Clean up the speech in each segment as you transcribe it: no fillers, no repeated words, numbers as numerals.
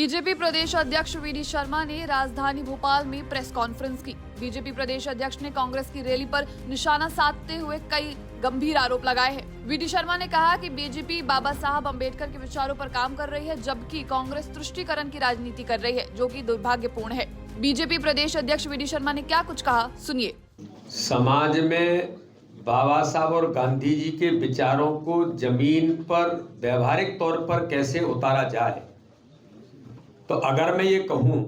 BJP प्रदेश अध्यक्ष VD. Sharma ने राजधानी भोपाल में प्रेस कॉन्फ्रेंस की। बीजेपी प्रदेश अध्यक्ष ने कांग्रेस की रैली पर निशाना साधते हुए कई गंभीर आरोप लगाए हैं। वी.डी. शर्मा ने कहा कि बीजेपी बाबा साहब अंबेडकर के विचारों पर काम कर रही है, जबकि कांग्रेस तुष्टीकरण की राजनीति कर रही है, जो कि दुर्भाग्यपूर्ण है। बीजेपी प्रदेश अध्यक्ष वी.डी. शर्मा ने क्या कुछ कहा, सुनिए। समाज में बाबा साहब और गांधी जी के विचारों को जमीन पर व्यवहारिक तौर पर कैसे उतारा जाए, तो अगर मैं ये कहूं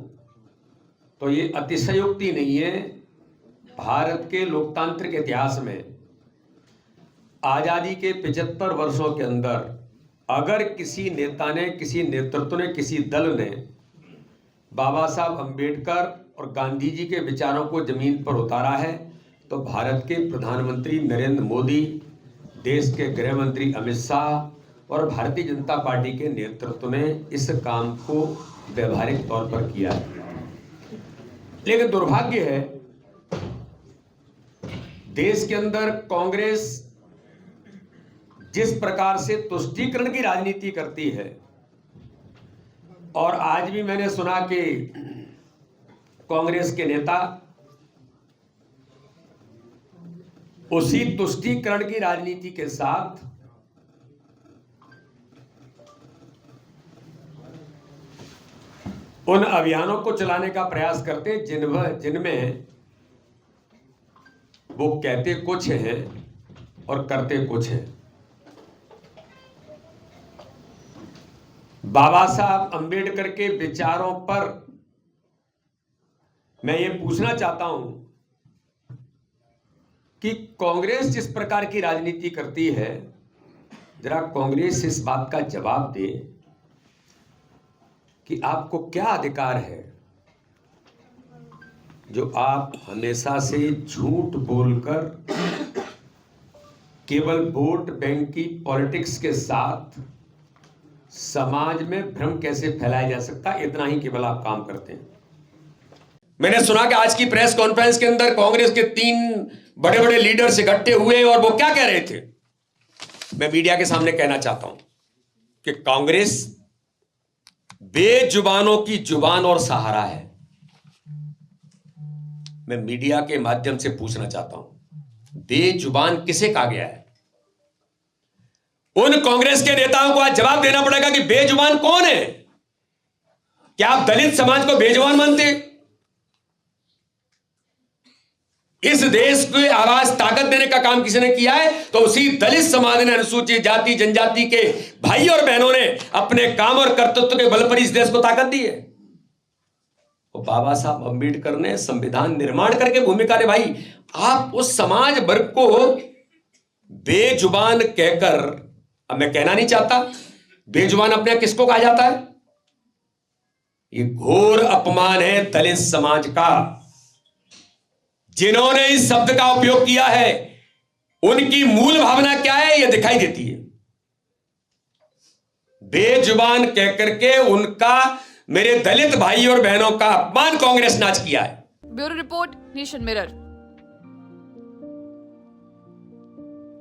तो ये अतिशयोक्ति नहीं है। भारत के लोकतांत्रिक इतिहास में आज़ादी के 75 वर्षों के अंदर अगर किसी नेता ने, किसी नेतृत्व ने, किसी दल ने बाबा साहब अंबेडकर और गांधी जी के विचारों को जमीन पर उतारा है, तो भारत के प्रधानमंत्री नरेंद्र मोदी, देश के गृह मंत्री अमित शाह और भारतीय जनता पार्टी के नेतृत्व ने इस काम को व्यवहारिक तौर पर किया है। लेकिन दुर्भाग्य है, देश के अंदर कांग्रेस जिस प्रकार से तुष्टीकरण की राजनीति करती है, और आज भी मैंने सुना कि कांग्रेस के नेता उसी तुष्टीकरण की राजनीति के साथ उन अभियानों को चलाने का प्रयास करते जिनमें वो कहते कुछ हैं और करते कुछ हैं। बाबा साहब अंबेडकर के विचारों पर मैं ये पूछना चाहता हूं कि कांग्रेस जिस प्रकार की राजनीति करती है, जरा कांग्रेस इस बात का जवाब दे कि आपको क्या अधिकार है जो आप हमेशा से झूठ बोलकर केवल वोट बैंक की पॉलिटिक्स के साथ समाज में भ्रम कैसे फैलाया जा सकता, इतना ही केवल आप काम करते हैं। मैंने सुना कि आज की प्रेस कॉन्फ्रेंस के अंदर कांग्रेस के 3 बड़े बड़े लीडर्स इकट्ठे हुए और वो क्या कह रहे थे। मैं मीडिया के सामने कहना चाहता हूं कि कांग्रेस बेजुबानों की जुबान और सहारा है। मैं मीडिया के माध्यम से पूछना चाहता हूं, बेजुबान किसे कहा गया है? उन कांग्रेस के नेताओं को आज जवाब देना पड़ेगा कि बेजुबान कौन है। क्या आप दलित समाज को बेजुबान मानते? इस देश को आवाज ताकत देने का काम किसी ने किया है तो उसी दलित समाज ने, अनुसूचित जाति जनजाति के भाई और बहनों ने अपने काम और कर्तृत्व के बल पर इस देश को ताकत दी है। और बाबा साहब अंबेडकर ने संविधान निर्माण करके भूमिका निभाई। आप उस समाज वर्ग को बेजुबान कहकर, अब मैं कहना नहीं चाहता बेजुबान अपने यहां किसको कहा जाता है, ये घोर अपमान है दलित समाज का। जिन्होंने इस शब्द का उपयोग किया है उनकी मूल भावना क्या है, यह दिखाई देती है। बेजुबान कहकर के उनका, मेरे दलित भाई और बहनों का अपमान कांग्रेस ने आज किया है। Bureau report, nation mirror.